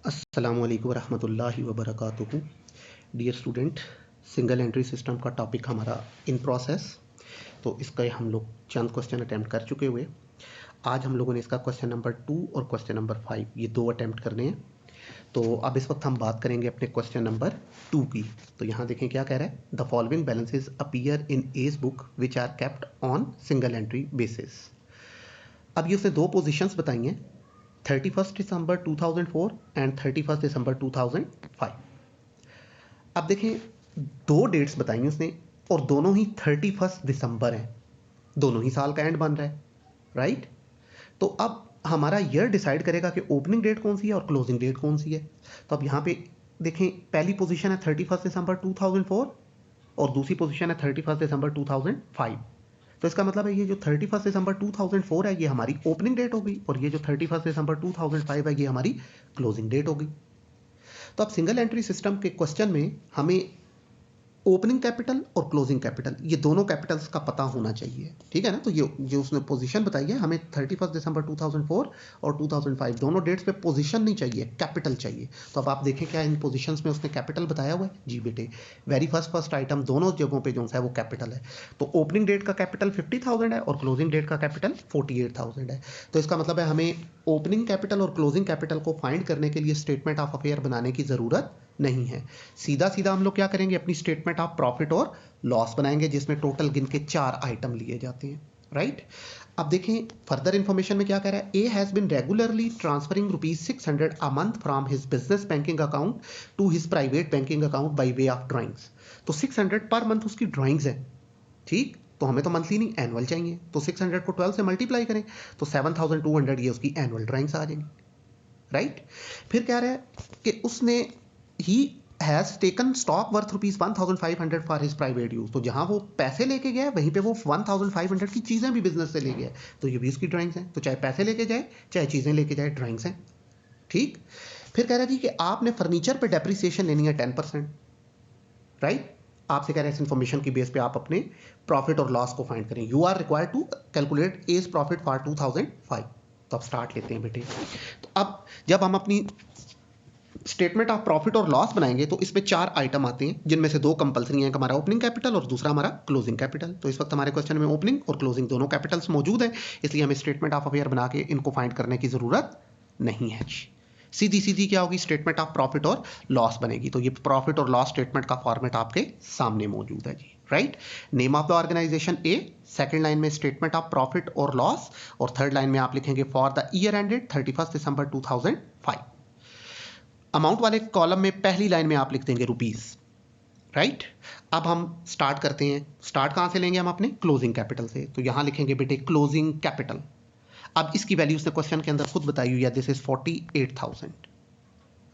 अस्सलामुअलैकुम रहमतुल्लाहि व बरकातुहू। Dear student, single entry system का टॉपिक हमारा इन प्रोसेस। तो इसका हम लोग चंद क्वेश्चन अटैम्प्ट कर चुके हुए। आज हम लोगों ने इसका क्वेश्चन नंबर 2 और क्वेश्चन नंबर 5 ये दो अटैम्प्ट करने हैं। तो अब इस वक्त हम बात करेंगे अपने क्वेश्चन नंबर 2 की। तो यहाँ देखें क्या कह रहा है, the following balances appear in A's book which are kept on single entry basis. अब ये उसने दो पोजिशंस बताई हैं, 31 दिसंबर 2004 एंड 31 दिसंबर 2005। अब देखें, दो डेट्स बताई उसने और दोनों ही 31 दिसंबर हैं, दोनों ही साल का एंड बन रहा है, राइट। तो अब हमारा ईयर डिसाइड करेगा कि ओपनिंग डेट कौन सी है और क्लोजिंग डेट कौन सी है। तो अब यहाँ पे देखें, पहली पोजीशन है 31 दिसंबर 2004 और दूसरी पोजीशन है 31 दिसंबर 2005। तो इसका मतलब है ये जो 31 दिसंबर 2004 है ये हमारी ओपनिंग डेट होगी और ये जो 31 दिसंबर 2005 है ये हमारी क्लोजिंग डेट होगी। तो अब सिंगल एंट्री सिस्टम के क्वेश्चन में हमें ओपनिंग कैपिटल और क्लोजिंग कैपिटल ये दोनों कैपिटल्स का पता होना चाहिए, ठीक है ना। तो ये जो उसने पोजीशन बताई है, हमें 31 दिसंबर 2004 और 2005 दोनों डेट्स पे पोजीशन नहीं चाहिए, कैपिटल चाहिए। तो अब आप देखें क्या इन पोजीशंस में उसने कैपिटल बताया हुआ है। जी बेटे, वेरी फर्स्ट आइटम दोनों जगहों पे जो है वो कैपिटल है। तो ओपनिंग डेट का कैपिटल 50,000 है और क्लोजिंग डेट का कैपिटल 48,000 है। तो इसका मतलब है हमें ओपनिंग कैपिटल और क्लोजिंग कैपिटल को फाइंड करने के लिए स्टेटमेंट ऑफ अफेयर बनाने की ज़रूरत नहीं है। सीधा सीधा हम लोग क्या करेंगे, अपनी स्टेटमेंट ऑफ प्रॉफिट और लॉस बनाएंगे जिसमें टोटल गिन के 4 आइटम लिए जाते हैं, राइट। अब देखें फर्दर इंफॉर्मेशन में क्या कह रहा है, A has been regularly transferring ₹600 a month from his business banking account to his private banking account by way of drawings. तो 600 पर मंथ उसकी ड्राइंग्स है, ठीक। तो हमें तो मंथली नहीं एनुअल चाहिए, तो 600 को 12 से मल्टीप्लाई करें तो 7,200 ये उसकी एनुअल ड्राइंग्स आ जाएंगी, राइट। फिर कह रहा है कि उसने he has taken stock worth ₹1,500 for his private use. तो जहां वो पैसे लेके गया वहीं पे वो 1,500 की चीजें भी बिजनेस से ले गया, तो ये भी उसकी ड्राइंग्स हैं। तो चाहे पैसे लेके जाए चाहे चीजें लेके जाए, ड्राइंग्स हैं, ठीक। फिर कह रहा जी कि आपने फर्नीचर पे डेप्रिसिएशन लेनी है 10%, राइट। आपसे कह रहे हैं इस इंफॉर्मेशन की बेस पे आप अपने प्रॉफिट और लॉस को फाइंड करें। You are required to calculate A's profit for 2005। तो अब स्टार्ट लेते हैं बेटे। तो अब जब हम अपनी स्टेटमेंट ऑफ प्रॉफिट और लॉस बनाएंगे तो इसमें 4 आइटम आते हैं जिनमें से 2 कंपलसरी हैं, हमारा ओपनिंग कैपिटल और दूसरा हमारा क्लोजिंग कैपिटल। तो इस वक्त हमारे क्वेश्चन में ओपनिंग और क्लोजिंग दोनों कैपिटल्स मौजूद हैं, इसलिए हमें स्टेटमेंट ऑफ अफेयर बना के इनको फाइंड करने की जरूरत नहीं है। सीधी सीधी क्या होगी, स्टेटमेंट ऑफ प्रॉफिट और लॉस बनेगी। तो ये प्रॉफिट और लॉस स्टेटमेंट का फॉर्मेट आपके सामने मौजूद है जी, right. Name of the organisation A, second line में स्टेटमेंट ऑफ प्रॉफिट और लॉस और थर्ड लाइन में आप लिखेंगे for the year ended 31 December 2005। Amount वाले कॉलम में पहली लाइन में आप लिख देंगे रुपीस, राइट। अब हम स्टार्ट करते हैं। स्टार्ट कहां से लेंगे, हम अपने क्लोजिंग कैपिटल से। तो यहां लिखेंगे बेटे क्लोजिंग कैपिटल। अब इसकी वैल्यू उसने क्वेश्चन के अंदर खुद बताई हुई है, दिस इज 48,000,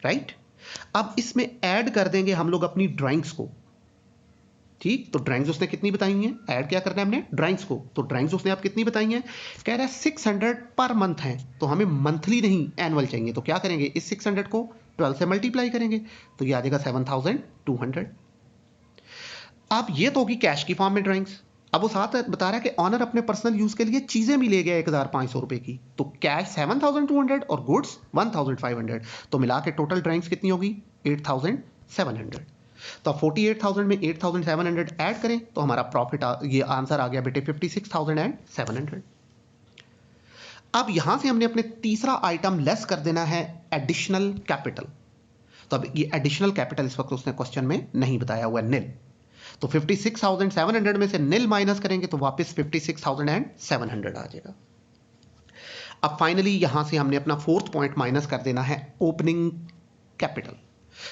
राइट। अब इसमें ऐड कर देंगे हम लोग अपनी ड्राइंग्स को, ठीक। तो ड्राइंग्स उसने कितनी बताई हुई हैं, ऐड क्या करना है हमने, ड्राइंग्स को। तो ड्राइंग्स उसने आप कितनी बताई हैं, कह रहा है 600 पर मंथ है, तो हमें मंथली नहीं एनुअल चाहिए। तो क्या करेंगे, इस 600 को 12 से मल्टीप्लाई करेंगे तो ये आ जाएगा 7,200। अब ये तो होगी कैश की फॉर्म में ड्राइंग्स। अब वो साथ बता रहा है कि ऑनर अपने पर्सनल यूज के लिए चीजें भी ले गया 1,500 रुपए की। तो कैश 7,200 और गुड्स 1,500, तो मिला के टोटल ड्राइंग्स कितनी होगी 8,700। तो 48,000 में 8,700 ऐड करें तो हमारा प्रॉफिट ये आंसर आ गया बेटे 56,700। अब यहां से हमने अपने तीसरा आइटम लेस कर देना है एडिशनल कैपिटल। तो अब ये एडिशनल कैपिटल इस वक्त उसने क्वेश्चन में नहीं बताया हुआ है, निल। तो 56,700 में से निल माइनस करेंगे तो वापस 56,700 आ जाएगा। अब फाइनली यहां से हमने अपना फोर्थ पॉइंट माइनस कर देना है ओपनिंग कैपिटल।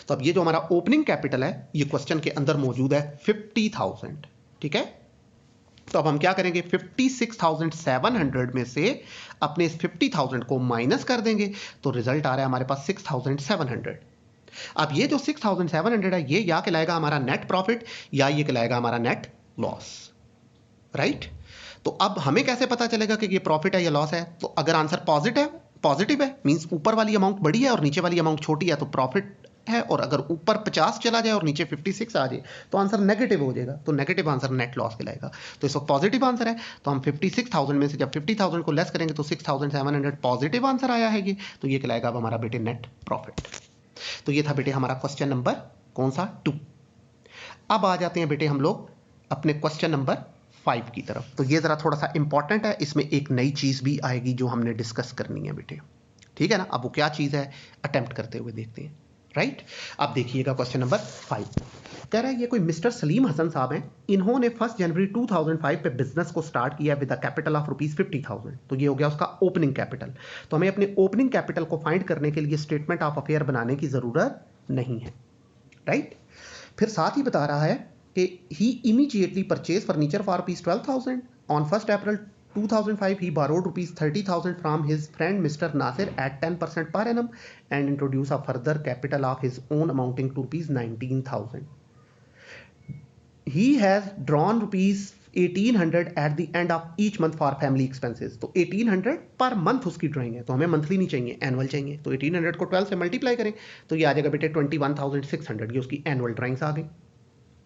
तो अब ये जो हमारा ओपनिंग कैपिटल है ये क्वेश्चन के अंदर मौजूद है 50,000, ठीक है। तो अब हम क्या करेंगे, 56,700 में से अपने इस 50,000 को माइनस कर देंगे तो रिजल्ट आ रहा है हमारे पास 6,700। अब ये जो 6,700 है ये या कहलाएगा हमारा नेट प्रॉफिट या ये कहलाएगा हमारा नेट लॉस, राइट। तो अब हमें कैसे पता चलेगा कि ये प्रॉफिट है या लॉस है। तो अगर आंसर पॉजिटिव है मींस ऊपर वाली अमाउंट बड़ी है और नीचे वाली अमाउंट छोटी है, तो प्रॉफिट है, और अगर ऊपर 50 चला जाए और नीचे 56 आ जाए तो आंसर नेगेटिव हो जाएगा, तो नेगेटिव आंसर नेट लॉस कहलाएगा। तो इस वक्त पॉजिटिव आंसर है, तो हम 56,000 में से जब 50,000 को लेस करेंगे तो 6,700 पॉजिटिव आंसर आया है ये, तो ये कहलाएगा अब हमारा बेटे नेट प्रॉफिट। तो ये था बेटे हमारा क्वेश्चन नंबर कौन सा 2। अब आ जाते हैं बेटे हम लोग अपने क्वेश्चन नंबर 5 की तरफ। तो ये जरा थोड़ा सा इंपॉर्टेंट है, इसमें एक नई चीज भी आएगी जो हमने डिस्कस करनी है बेटे, ठीक है ना। अब वो क्या चीज है अटेम्प्ट करते हुए देखते हैं, राइट। अब देखिएगा क्वेश्चन नंबर 5 कह रहा है ये कोई मिस्टर सलीम हसन साहब हैं, इन्होंने 1 जनवरी 2005 पे बिजनेस को स्टार्ट किया विद अ कैपिटल ऑफ ₹50,000। तो ये हो गया उसका ओपनिंग कैपिटल। तो हमें अपने ओपनिंग कैपिटल को फाइंड करने के लिए स्टेटमेंट ऑफ अफेयर बनाने की जरूरत नहीं है, राइट। फिर साथ ही बता रहा है कि he immediately purchase furniture for ₹12,000 on 1 April 2005 he borrowed ₹30,000 from his friend Mr. Nasir at 10% per annum and introduced a further capital of his own amounting to ₹19,000. He has drawn ₹1,800 at the end of each month for family expenses. तो 1,800 per month उसकी drawing है, तो हमें monthly नहीं चाहिए, annual चाहिए। तो 1,800 को 12 से मल्टीप्लाई करें तो ये आ जाएगा बेटे 21,600, ये उसकी एनुअल ड्राइंग्स आ गई,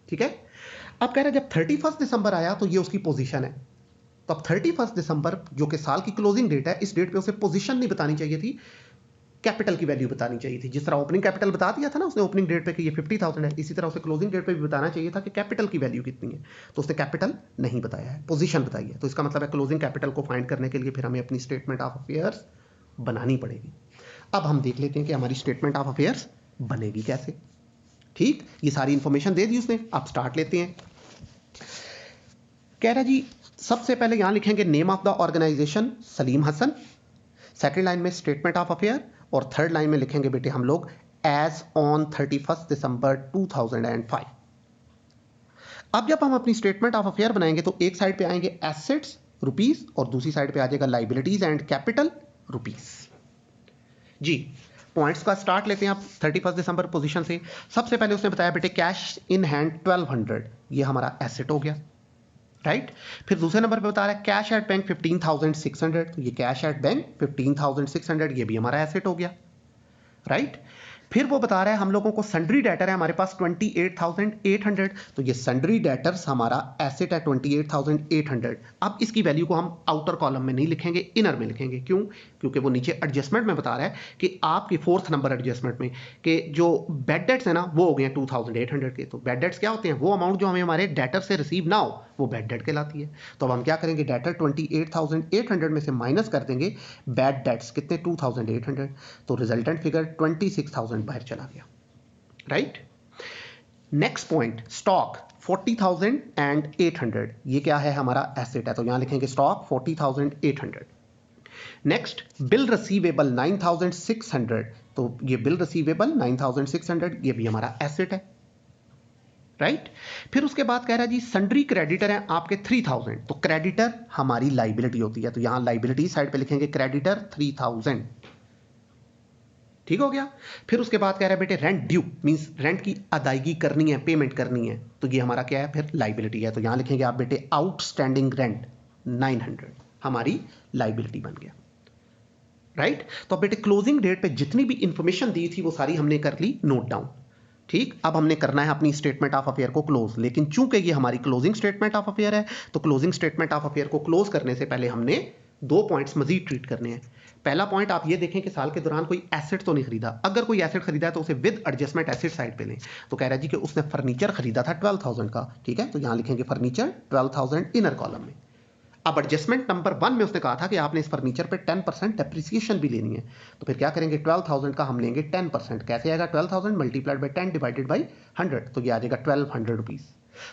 ठीक है। अब कह रहे हैं जब 31 दिसंबर आया तो ये उसकी पोजीशन है। तो अब 31 दिसंबर जो कि साल की क्लोजिंग डेट है, इस डेट पे उसे पोजीशन नहीं बतानी चाहिए थी, कैपिटल की वैल्यू बतानी चाहिए थी। जिस तरह ओपनिंग कैपिटल बता दिया था ना उसने ओपनिंग डेट पे कि ये 50,000 है, इसी तरह उसे क्लोजिंग डेट पे भी बताना चाहिए था कि कैपिटल की वैल्यू कितनी है। तो उसने कैपिटल नहीं बताया है, पोजीशन बताई है। तो इसका मतलब है क्लोजिंग कैपिटल को फाइंड करने के लिए फिर हमें अपनी स्टेटमेंट ऑफ अफेयर्स बनानी पड़ेगी। अब हम देख लेते हैं कि हमारी स्टेटमेंट ऑफ अफेयर्स बनेगी कैसे, ठीक। ये सारी इंफॉर्मेशन दे दी उसने। अब स्टार्ट लेते हैं। कह रहा जी सबसे पहले यहां लिखेंगे name of the organization Salim Hasan, second line में स्टेटमेंट ऑफ अफेयर, और थर्ड लाइन में लिखेंगे बेटे हम लोग एज ऑन 31 दिसंबर 2005। अब जब हम अपनी स्टेटमेंट ऑफ अफेयर बनाएंगे तो एक साइड पे आएंगे एसेट्स रुपीस और दूसरी साइड पे आ जाएगा लाइबिलिटीज एंड कैपिटल रुपीस। जी पॉइंट्स का स्टार्ट लेते हैं आप 31 दिसंबर पोजीशन से। सबसे पहले उसने बताया बेटे कैश इन हैंड 1200, ये हमारा एसेट हो गया, राइट। फिर दूसरे नंबर पे बता रहा है कैश एट बैंक 15,600, तो ये कैश एट बैंक 15,600 ये भी हमारा एसेट हो गया, राइट। फिर वो बता रहा है हम लोगों को सन्ड्री डेटर है हमारे पास 28,800, तो ये सन्ड्री डेटर्स हमारा एसेट है 28,800। अब इसकी वैल्यू को हम आउटर कॉलम में नहीं लिखेंगे, इनर में लिखेंगे। क्यों? क्योंकि वो नीचे एडजस्टमेंट में बता रहा है कि आपकी 4th नंबर एडजस्टमेंट में कि जो बेड डेट्स है ना वो हो गए 2,800 के। तो बेड डेट्स क्या होते हैं? वो अमाउंट जो हमें हमारे डेटर से रिसीव ना हो वो बेड डेट कहलाती है। तो अब हम क्या करेंगे, डेटर 28,800 में से माइनस कर देंगे बैड डेट्स कितने 2,800, तो रिजल्टेंट फिगर 26,000 बाहर चला गया, राइट। नेक्स्ट पॉइंट स्टॉक 40,800, ये क्या है हमारा एसेट है, तो यहां लिखेंगे स्टॉक 40,800। नेक्स्ट बिल रिसीवेबल 9,600, तो ये बिल रिसीवेबल 9,600 ये भी हमारा एसेट है, राइट। फिर उसके बाद कह रहा है जी सन्ड्री क्रेडिटर है आपके 3,000, तो क्रेडिटर हमारी लाइबिलिटी होती है, तो यहां लाइबिलिटी साइड पे लिखेंगे क्रेडिटर 3,000, ठीक हो गया। फिर उसके बाद कह रहा है बेटे रेंट ड्यू मींस रेंट की अदायगी करनी है, पेमेंट करनी है, तो ये हमारा क्या है फिर लाइबिलिटी है, तो यहां लिखेंगे आप बेटे आउटस्टैंडिंग रेंट 900 हमारी लाइबिलिटी बन गया, राइट। तो अब बेटे क्लोजिंग डेट पे जितनी भी इंफॉर्मेशन दी थी वो सारी हमने कर ली नोट डाउन, ठीक। अब हमने करना है अपनी स्टेटमेंट ऑफ अफेयर को क्लोज, लेकिन चूंकि ये हमारी क्लोजिंग स्टेटमेंट ऑफ अफेयर है तो क्लोजिंग स्टेटमेंट ऑफ अफेयर को क्लोज करने से पहले हमने 2 पॉइंट्स मजीद ट्रीट करने हैं। पहला पॉइंट आप ये देखें कि साल के दौरान कोई एसेट तो नहीं खरीदा, अगर कोई एसेट खरीदा है तो उसे विद एडजस्टमेंट एसेट साइड पे लें। तो कह रहा है जी कि उसने फर्नीचर खरीदा था 12,000 का, ठीक है, तो यहां लिखेंगे फर्नीचर 12,000 इनर कॉलम में। अब एडजस्टमेंट नंबर 1 में उसने कहा था कि आपने इस फर्नीचर पे 10% डेप्रिसिएशन भी लेनी है, तो फिर क्या करेंगे 12,000 का हम लेंगे 10%, कैसे आएगा 12,000 मल्टीप्लाइड बाई 10 डिवाइडेड बाई 100, तो ये आ जाएगा 1,200 रुपीज।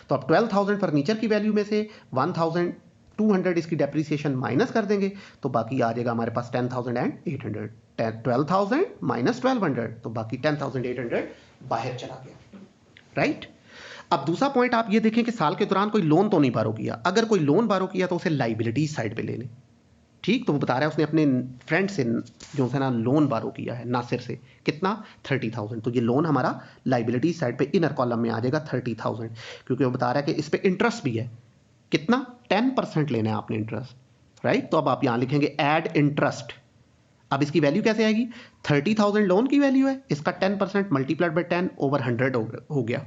तो अब 12,000 फर्नीचर की वैल्यू में से 1,200 इसकी डेप्रिसिएशन माइनस कर देंगे तो बाकी आ जाएगा हमारे पास 10,800, 12,000 माइनस 1,200, तो बाकी 10,800 बाहर चला गया, राइट। अब दूसरा पॉइंट आप ये देखें कि साल के दौरान कोई लोन तो नहीं बारो किया, अगर कोई लोन बारो किया तो उसे लाइबिलिटी साइड पे ले लें, ठीक। तो वो बता रहा है उसने अपने फ्रेंड से जो है ना लोन बारो किया है नासिर से, कितना 30,000, तो ये लोन हमारा लाइबिलिटी साइड पे इनर कॉलम में आ जाएगा 30,000, क्योंकि वो बता रहा है कि इस पे इंटरेस्ट भी है, कितना 10% लेना है आपने इंटरेस्ट, राइट। तो अब आप यहां लिखेंगे एड इंटरेस्ट अब इसकी वैल्यू कैसे आएगी, 30,000 लोन की वैल्यू है, इसका 10% मल्टीप्लाइड बाई 10 ओवर 100 हो गया।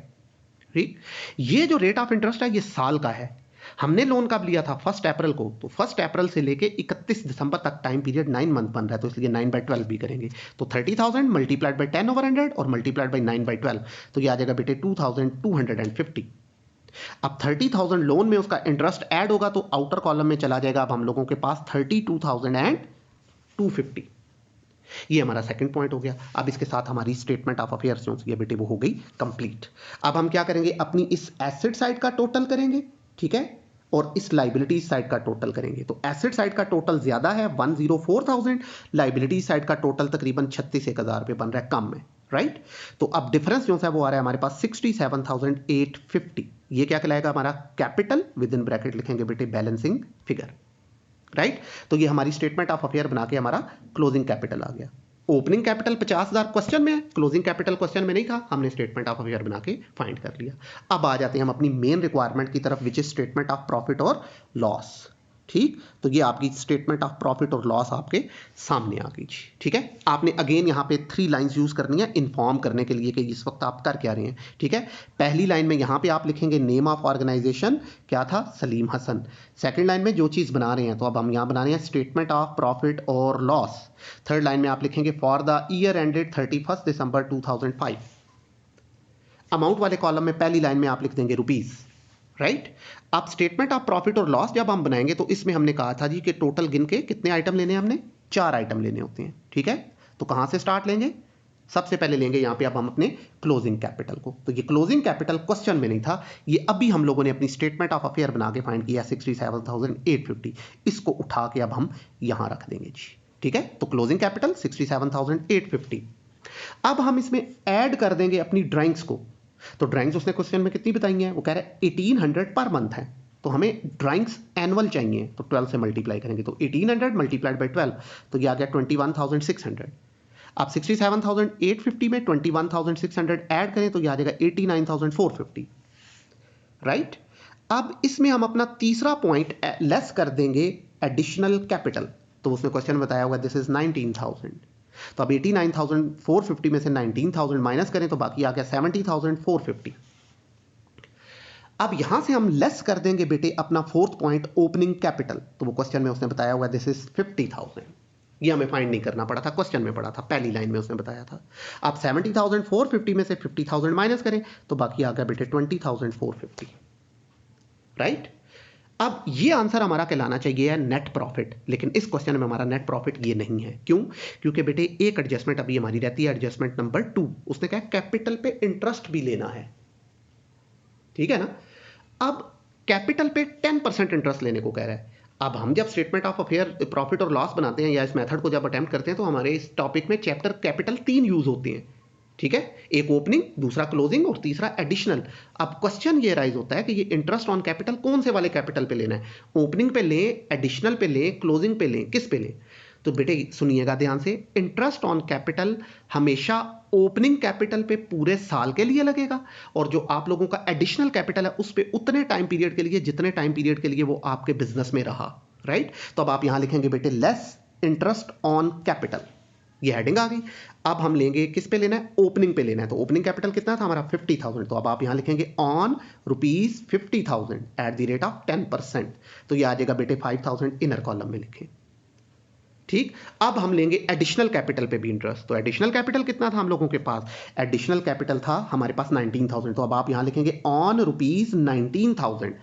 ठीक, ये जो रेट ऑफ इंटरेस्ट है ये साल का है। हमने लोन कब लिया था, 1 अप्रैल को, तो 1 अप्रैल से लेके 31 दिसंबर तक टाइम पीरियड 9 मंथ बन रहा है, तो इसलिए 9/12 भी करेंगे। तो 30,000 मल्टीप्लाइड बाई 10 ओवर 100 और मल्टीप्लाइड बाई 9/12, तो ये आ जाएगा बेटे 2250। अब 30,000 लोन में उसका इंटरेस्ट ऐड होगा तो आउटर कॉलम में चला जाएगा। अब हम लोगों के पास 32,250, ये हमारा सेकंड पॉइंट हो गया। अब इसके साथ हमारी स्टेटमेंट ऑफ अफेयर्स जो है बेटे वो हो गई कंप्लीट। अब हम क्या करेंगे, अपनी इस एसेट साइड का टोटल करेंगे, ठीक है, और इस लाइबिलिटी साइड का टोटल करेंगे। तो एसेट साइड का टोटल ज्यादा है 104,000, लाइबिलिटी साइड का टोटल तकरीबन 36,000 रुपये बन रहा है कम में, राइट। तो अब डिफरेंस जो है वो आ रहा है हमारे पास 67,850। ये क्या कहलाएगा, हमारा कैपिटल, विद इन ब्रैकेट लिखेंगे बेटे बैलेंसिंग फिगर, राइट। तो ये हमारी स्टेटमेंट ऑफ अफेयर बना के हमारा क्लोजिंग कैपिटल आ गया। ओपनिंग कैपिटल 50,000 क्वेश्चन में है, क्लोजिंग कैपिटल क्वेश्चन में नहीं था, हमने स्टेटमेंट ऑफ अफेयर बना के फाइंड कर लिया। अब आ जाते हैं हम अपनी मेन रिक्वायरमेंट की तरफ, which is statement of profit और लॉस। ठीक, तो ये आपकी स्टेटमेंट ऑफ प्रॉफिट और लॉस आपके सामने आ गई, ठीक है। आपने अगेन यहाँ पे 3 लाइंस यूज करनी है इन्फॉर्म करने के लिए कि इस वक्त आप कर क्या रहे हैं, ठीक है। पहली लाइन में यहाँ पे आप लिखेंगे नेम ऑफ ऑर्गेनाइजेशन, क्या था, सलीम हसन। सेकंड लाइन में जो चीज़ बना रहे हैं, तो अब हम यहाँ बना रहे हैं स्टेटमेंट ऑफ प्रॉफिट और लॉस। थर्ड लाइन में आप लिखेंगे for the year ended 31 December 2005। Amount वाले कॉलम में पहली लाइन में आप लिख देंगे रुपीज़, राइट। अब स्टेटमेंट ऑफ प्रॉफिट और लॉस जब हम बनाएंगे तो इसमें हमने कहा था जी कि टोटल गिन के कितने आइटम लेने हैं, हमने 4 आइटम लेने होते हैं, ठीक है। तो कहां से स्टार्ट लेंगे, सबसे पहले लेंगे यहाँ पे अब हम अपने क्लोजिंग कैपिटल को। तो ये क्लोजिंग कैपिटल क्वेश्चन में नहीं था, ये अभी हम लोगों ने अपनी स्टेटमेंट ऑफ अफेयर बना के फाइंड किया 67,850। इसको उठा के अब हम यहां रख देंगे जी, ठीक है। तो क्लोजिंग कैपिटल 67,850। अब हम इसमें ऐड कर देंगे अपनी ड्राइंग्स को। तो ड्राइंग्स उसने क्वेश्चन में कितनी बताई हैं, वो कह रहा है 1800 पर मंथ है, तो हमें ड्राइंग्स एनुअल चाहिए, तो 12 से मल्टीप्लाई करेंगे, तो 1800 मल्टीप्लाइड बाई 12, तो ये आ गया 21,600। आप 67,850 में 21,600 ऐड करें तो ये आ जाएगा 89,450, राइट। अब इसमें हम अपना तीसरा पॉइंट लेस कर देंगे एडिशनल कैपिटल। तो उसने क्वेश्चन में बताया हुआ दिस इज 19,000, तो अब 89,450 में से 19,000 माइनस करें तो बाकी आ गया 70,450। अब यहां से हम लेस कर देंगे बेटे अपना फोर्थ पॉइंट ओपनिंग कैपिटल। तो वो क्वेश्चन में उसने बताया हुआ दिस इज 50,000, ये हमें फाइंड नहीं करना पड़ा था, क्वेश्चन में पड़ा था, पहली लाइन में उसने बताया था। आप 70,450 में से 50,000 माइनस करें तो बाकी आ गया बेटे 20,450, राइट। अब ये आंसर हमारा कहलाना चाहिए है नेट प्रॉफिट, लेकिन इस क्वेश्चन में हमारा नेट प्रॉफिट ये नहीं है। क्यों, क्योंकि बेटे एक एडजस्टमेंट अभी हमारी रहती है, एडजस्टमेंट नंबर 2। उसने कहा कैपिटल पे इंटरेस्ट भी लेना है, ठीक है ना। अब कैपिटल पे 10% इंटरेस्ट लेने को कह रहा है। अब हम जब स्टेटमेंट ऑफ अफेयर प्रॉफिट और लॉस बनाते हैं या इस मेथड को जब अटेम्प्ट करते हैं तो हमारे इस टॉपिक में चैप्टर कैपिटल 3 यूज होते हैं, ठीक है। एक ओपनिंग, दूसरा क्लोजिंग और तीसरा एडिशनल। अब क्वेश्चन ये राइज होता है कि ये इंटरेस्ट ऑन कैपिटल कौन से वाले कैपिटल पे लेना है, ओपनिंग पे लें, एडिशनल पे लें, क्लोजिंग पे लें, किस पे लें। तो बेटे सुनिएगा ध्यान से, इंटरेस्ट ऑन कैपिटल हमेशा ओपनिंग कैपिटल पे पूरे साल के लिए लगेगा, और जो आप लोगों का एडिशनल कैपिटल है उस पे उतने टाइम पीरियड के लिए जितने टाइम पीरियड के लिए वो आपके बिजनेस में रहा, राइट। तो अब आप यहां लिखेंगे बेटे लेस इंटरेस्ट ऑन कैपिटल, ये हेडिंग आ गई। अब हम लेंगे किस पे लेना है, ओपनिंग पे लेना है। तो ओपनिंग कैपिटल कितना था हमारा 50,000, तो अब आप यहां लिखेंगे on rupees 50,000 at the rate of 10%, तो ये आ जाएगा बेटे 5,000 इनर कॉलम में लिखें, ठीक। अब हम लेंगे एडिशनल कैपिटल पे भी इंटरेस्ट। तो एडिशनल कैपिटल कितना था हम लोगों के पास, एडिशनल कैपिटल था हमारे पास 19,000, तो अब आप यहां लिखेंगे ऑन रुपीज 19,000,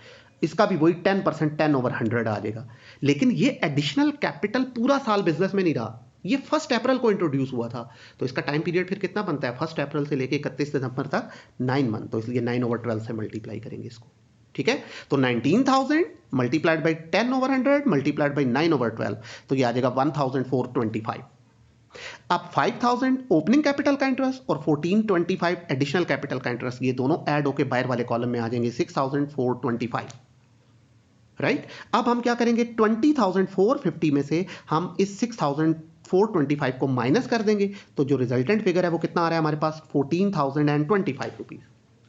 इसका भी वही 10%, 10 ओवर 100 आ जाएगा। लेकिन ये एडिशनल कैपिटल पूरा साल बिजनेस में नहीं रहा, ये 1 अप्रैल को इंट्रोड्यूस हुआ था, तो इसका टाइम पीरियड फिर कितना बनता है, 1 अप्रैल से लेके 31 दिसंबर तक 9 मंथ, तो इसलिए 9 ओवर 12 से मल्टीप्लाई करेंगे इसको, ठीक है। तो 19,000 multiplied by 10 over 100 multiplied by 9 over 12, तो ये आ जाएगा 1,425। अब 5,000 ओपनिंग कैपिटल का इंटरेस्ट और 1,425 एडिशनल कैपिटल का इंटरेस्ट, ये दोनों ऐड होकर बाहर वाले कॉलम में आ जाएंगे 6,425, राइट। अब हम क्या करेंगे, 20,450 में से हम इस 6,425 को माइनस कर देंगे, तो जो रिजल्टेंट फिगर है वो कितना आ रहा है हमारे पास 14,025 रुपीज,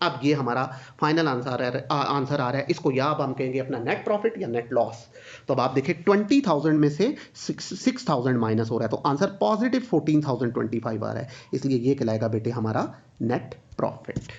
अब ये हमारा फाइनल आंसर आ रहा है, इसको या अब हम कहेंगे अपना नेट प्रॉफिट या नेट लॉस। तो अब आप देखिए 20,000 में से 6,000 माइनस हो रहा है, तो आंसर पॉजिटिव 14,025 आ रहा है, इसलिए ये कहलाएगा बेटे हमारा नेट प्रॉफिट।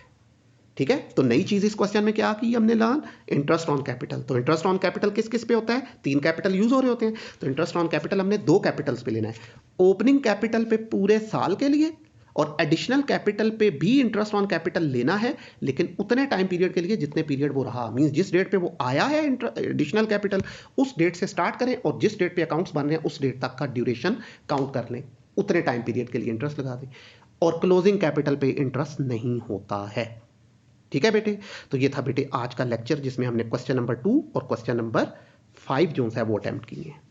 ठीक है, तो नई चीज इस क्वेश्चन में क्या की हमने लर्न, इंटरेस्ट ऑन कैपिटल। तो इंटरेस्ट ऑन कैपिटल किस किस पे होता है, 3 कैपिटल यूज हो रहे होते हैं, तो इंटरेस्ट ऑन कैपिटल हमने 2 कैपिटल्स पे लेना है, ओपनिंग कैपिटल पे पूरे साल के लिए और एडिशनल कैपिटल पे भी इंटरेस्ट ऑन कैपिटल लेना है, लेकिन उतने टाइम पीरियड के लिए जितने पीरियड वो रहा, मींस जिस डेट पे वो आया है एडिशनल कैपिटल उस डेट से स्टार्ट करें और जिस डेट पे अकाउंट्स बन रहे हैं उस डेट तक का ड्यूरेशन काउंट कर लें, उतने टाइम पीरियड के लिए इंटरेस्ट लगा दें, और क्लोजिंग कैपिटल पे इंटरेस्ट नहीं होता है। ठीक है बेटे, तो ये था बेटे आज का लेक्चर जिसमें हमने क्वेश्चन नंबर 2 और क्वेश्चन नंबर 5 जो है वो अटेम्प्ट किए हैं।